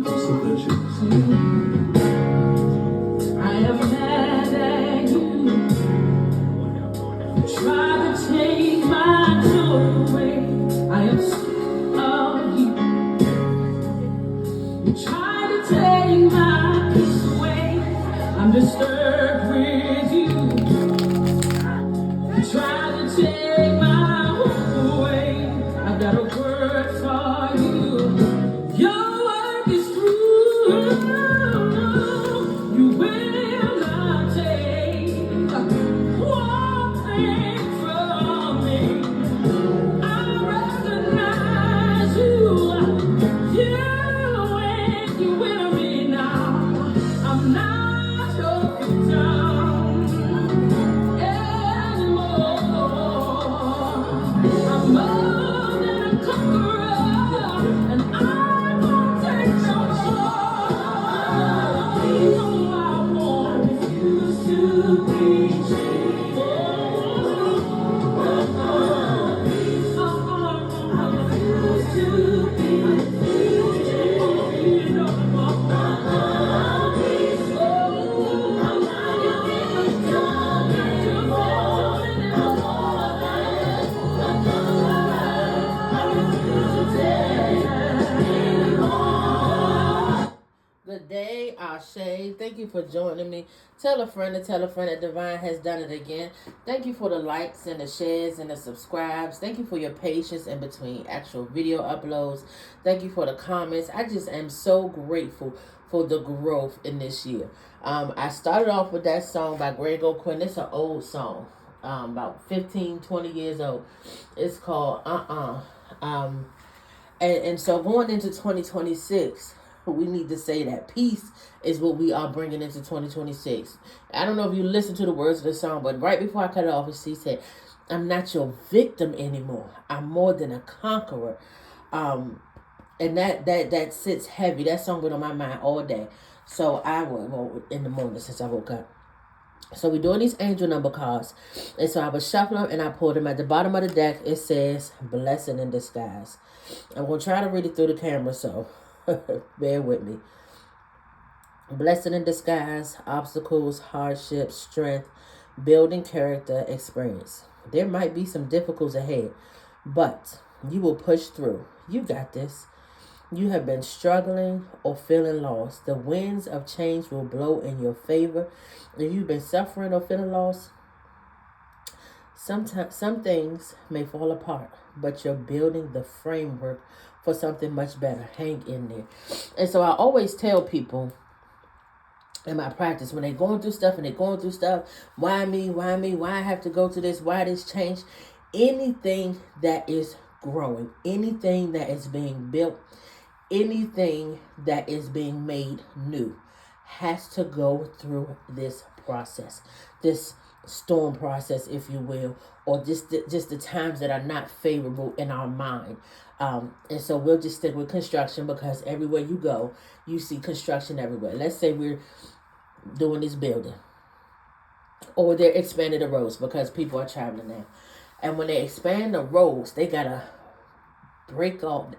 I am mad at you. Try to take my joy away. I am sick of you. You try to take my peace away. I'm disturbed with you. You try to take my hope away. I've got a word for you. Your work is through. You will not take one thing from me. I recognize you. You will me now. I'm not your victim anymore. I'm more than a conqueror, and I won't take no more. No, I won't refuse to be changed. I refuse to be Good day, Shea. Thank you for joining me. Tell a friend that Divine has done it again. Thank you for the likes and the shares and the subscribes. Thank you for your patience in between actual video uploads. Thank you for the comments. I just am so grateful for the growth in this year. I started off with that song by Grego Quinn. It's an old song, about 15, 20 years old. It's called And so going into 2026, we need to say that peace is what we are bringing into 2026. I don't know if you listen to the words of the song, but right before I cut it off, she said, I'm not your victim anymore. I'm more than a conqueror. And that sits heavy. That song been on my mind all day. So in the morning since I woke up. So we're doing these angel number cards. And so I was shuffling and I pulled them. At the bottom of the deck, it says, blessing in disguise. I'm going to try to read it through the camera, so bear with me. Blessing in disguise, obstacles, hardships, strength, building character, experience. There might be some difficulties ahead, but you will push through. You got this. You have been struggling or feeling lost. The winds of change will blow in your favor. If you've been suffering or feeling lost, sometimes some things may fall apart, but you're building the framework for something much better. Hang in there. And so I always tell people in my practice, when they're going through stuff, why me, why I have to go through this, why this change, anything that is growing, anything that is being built, anything that is being made new has to go through this process, this storm process, if you will, or just the times that are not favorable in our mind. And so we'll just stick with construction, because everywhere you go, you see construction everywhere. Let's say we're doing this building, or they're expanding the roads because people are traveling now. And when they expand the roads, they gotta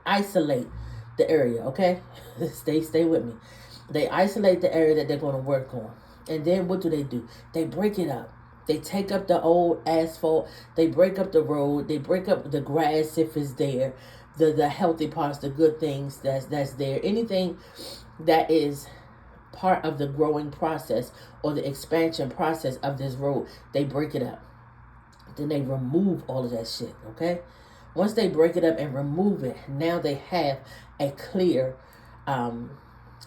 isolate the area, okay? Stay with me. They isolate the area that they're going to work on. And then what do? They break it up. They take up the old asphalt. They break up the road. They break up the grass if it's there. The healthy parts, the good things that's there. Anything that is part of the growing process or the expansion process of this road, they break it up. Then they remove all of that shit, okay? Once they break it up and remove it, now they have a clear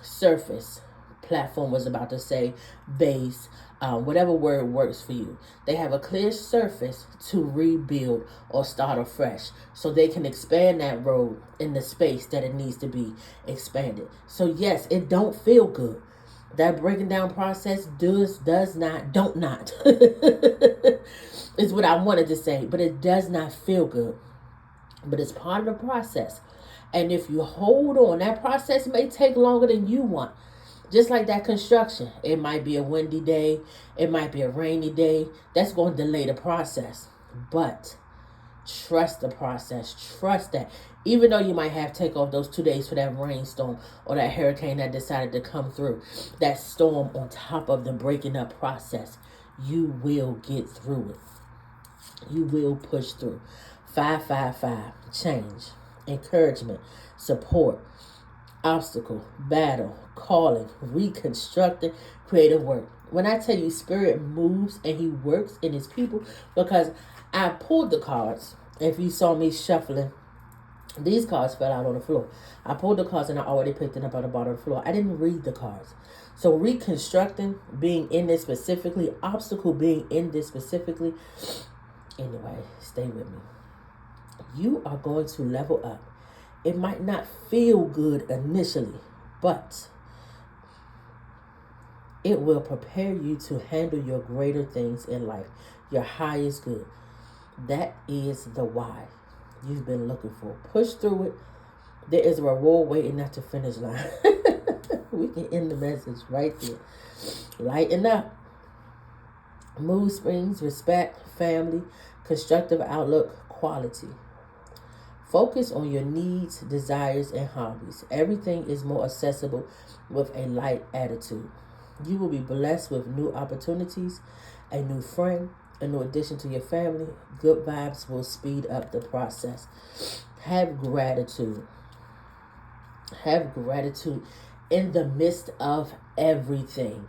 surface, platform was about to say, base, whatever word works for you. They have a clear surface to rebuild or start afresh, so they can expand that road in the space that it needs to be expanded. So yes, it don't feel good. That breaking down process don't not is what I wanted to say, but it does not feel good. But it's part of the process. And if you hold on, that process may take longer than you want. Just like that construction. It might be a windy day. It might be a rainy day. That's going to delay the process. But Trust the process. Trust that. Even though you might have to take off those 2 days for that rainstorm or that hurricane that decided to come through, that storm on top of the breaking up process, you will get through it. You will push through. 555, change, encouragement, support, obstacle, battle, calling, reconstructing, creative work. When I tell you Spirit moves and he works in his people, because I pulled the cards. If you saw me shuffling, these cards fell out on the floor. I pulled the cards and I already picked it up on the bottom of the floor. I didn't read the cards. So reconstructing, being in this specifically, obstacle being in this specifically. Anyway, stay with me. You are going to level up. It might not feel good initially, but it will prepare you to handle your greater things in life, your highest good. That is the why you've been looking for. Push through it. There is a reward waiting at the finish line. We can end the message right there. Lighten up. Mood springs, respect, family, constructive outlook, quality. Focus on your needs, desires, and hobbies. Everything is more accessible with a light attitude. You will be blessed with new opportunities, a new friend, a new addition to your family. Good vibes will speed up the process. Have gratitude. Have gratitude in the midst of everything.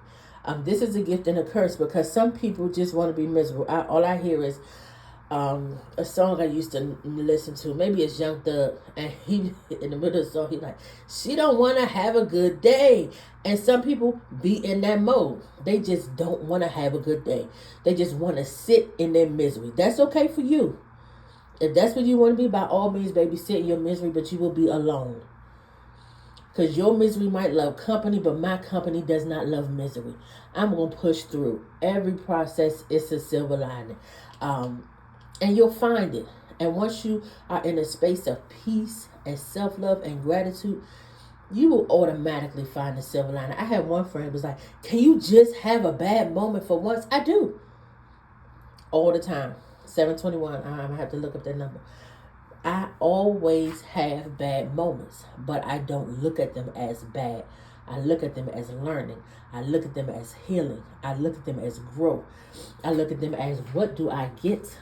This is a gift and a curse, because some people just want to be miserable. All I hear is a song I used to listen to. Maybe it's Young Thug, and he in the middle of the song, he's like, she don't want to have a good day. And some people be in that mode. They just don't want to have a good day. They just want to sit in their misery. That's okay for you. If that's what you want to be, by all means, baby, sit in your misery, but you will be alone. Because your misery might love company, but my company does not love misery. I'm going to push through. Every process is a silver lining. And you'll find it. And once you are in a space of peace and self-love and gratitude, you will automatically find the silver lining. I had one friend who was like, can you just have a bad moment for once? I do. All the time. 721. I'm going to have to look up that number. I always have bad moments, but I don't look at them as bad. I look at them as learning. I look at them as healing. I look at them as growth. I look at them as, what do I get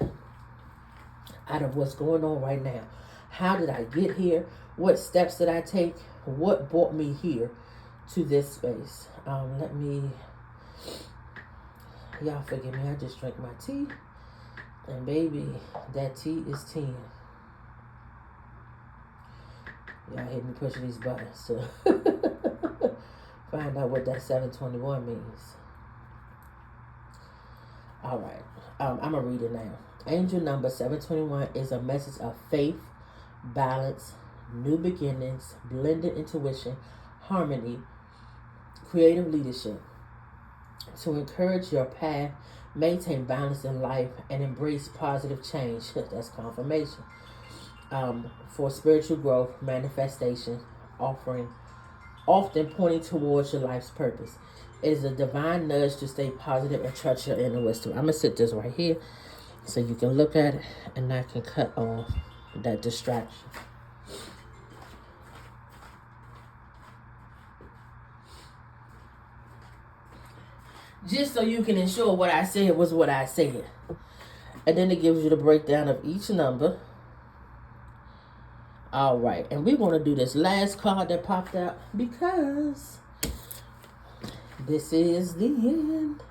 out of what's going on right now? How did I get here? What steps did I take? What brought me here to this space? Y'all forgive me, I just drank my tea. And baby, that tea is 10. Y'all hit me pushing these buttons to find out what that 721 means. All right. I'm going to read it now. Angel number 721 is a message of faith, balance, new beginnings, blended intuition, harmony, creative leadership. To encourage your path, maintain balance in life, and embrace positive change. That's confirmation. For spiritual growth, manifestation, offering, often pointing towards your life's purpose. It is a divine nudge to stay positive and trust your inner wisdom. I'm going to sit this right here so you can look at it and I can cut off that distraction. Just so you can ensure what I said was what I said. And then it gives you the breakdown of each number. All right, and we want to do this last card that popped out because this is the end.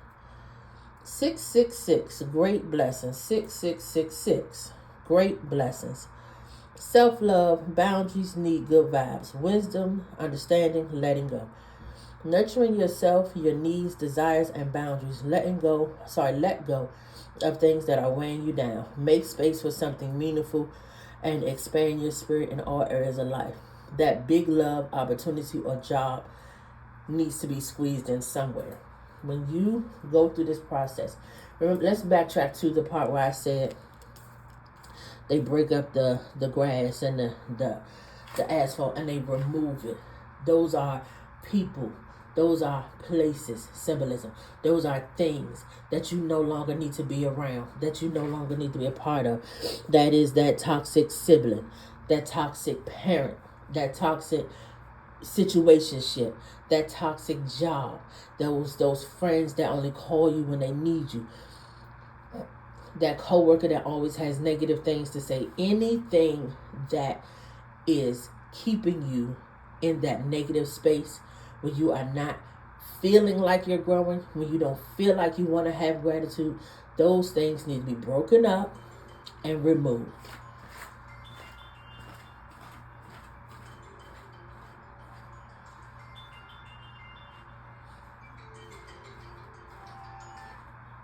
666, great blessings. 6666, great blessings. Self-love, boundaries, need good vibes. Wisdom, understanding, letting go. Nurturing yourself, your needs, desires, and boundaries. Let go of things that are weighing you down. Make space for something meaningful and expand your spirit in all areas of life. That big love, opportunity, or job needs to be squeezed in somewhere. When you go through this process, remember, let's backtrack to the part where I said they break up the grass and the asphalt and they remove it. Those are people. Those are places, symbolism. Those are things that you no longer need to be around, that you no longer need to be a part of. That is that toxic sibling, that toxic parent, that toxic situationship, that toxic job, those friends that only call you when they need you, that coworker that always has negative things to say. Anything that is keeping you in that negative space when you are not feeling like you're growing, when you don't feel like you want to have gratitude, those things need to be broken up and removed.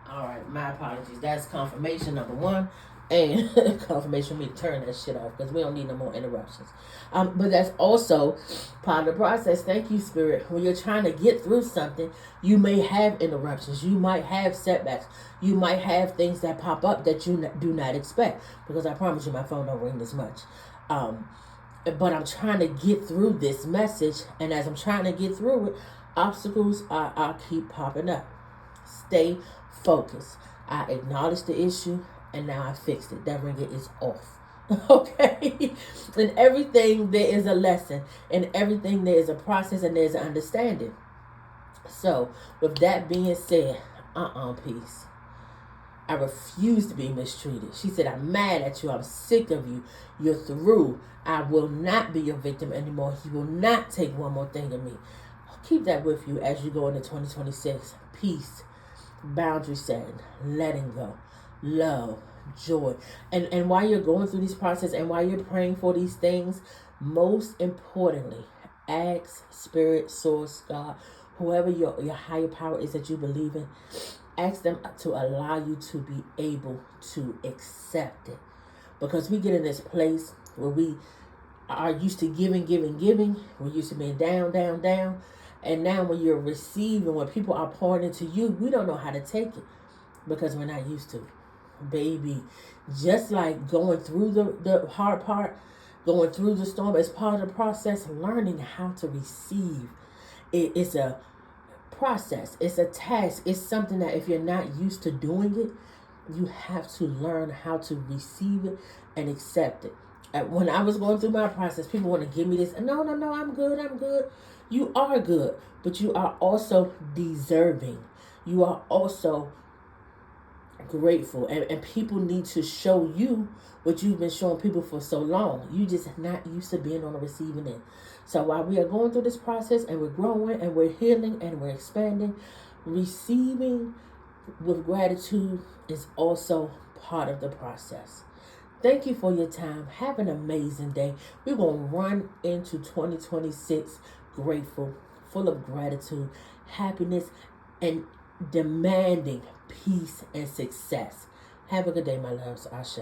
All right, my apologies. That's confirmation number one. And confirmation for me to turn that shit off because we don't need no more interruptions. But that's also part of the process. Thank you, Spirit. When you're trying to get through something, you may have interruptions. You might have setbacks. You might have things that pop up that you do not expect. Because I promise you, my phone don't ring this much. But I'm trying to get through this message. And as I'm trying to get through it, obstacles are keep popping up. Stay focused. I acknowledge the issue. And now I fixed it. That ringer is off. Okay? In everything, there is a lesson. In everything, there is a process and there's an understanding. So, with that being said, peace. I refuse to be mistreated. She said, I'm mad at you. I'm sick of you. You're through. I will not be your victim anymore. You will not take one more thing of me. Keep that with you as you go into 2026. Peace. Boundary setting. Letting go. Love, joy, and while you're going through this process and while you're praying for these things, most importantly, ask Spirit, Source, God, whoever your higher power is that you believe in, ask them to allow you to be able to accept it, because we get in this place where we are used to giving. We're used to being down, and now when you're receiving, when people are pouring into you, we don't know how to take it because we're not used to it. Baby, just like going through the hard part, going through the storm as part of the process, learning how to receive. It's a process. It's a task. It's something that if you're not used to doing it, you have to learn how to receive it and accept it. When I was going through my process, people want to give me this. No, I'm good. You are good, but you are also deserving. You are also grateful, and people need to show you what you've been showing people for so long. You just not used to being on the receiving end. So while we are going through this process and we're growing and we're healing and we're expanding, receiving with gratitude is also part of the process. Thank you for your time. Have an amazing day. We're going to run into 2026 grateful, full of gratitude, happiness, and demanding peace and success. Have a good day, my loves. Ashe.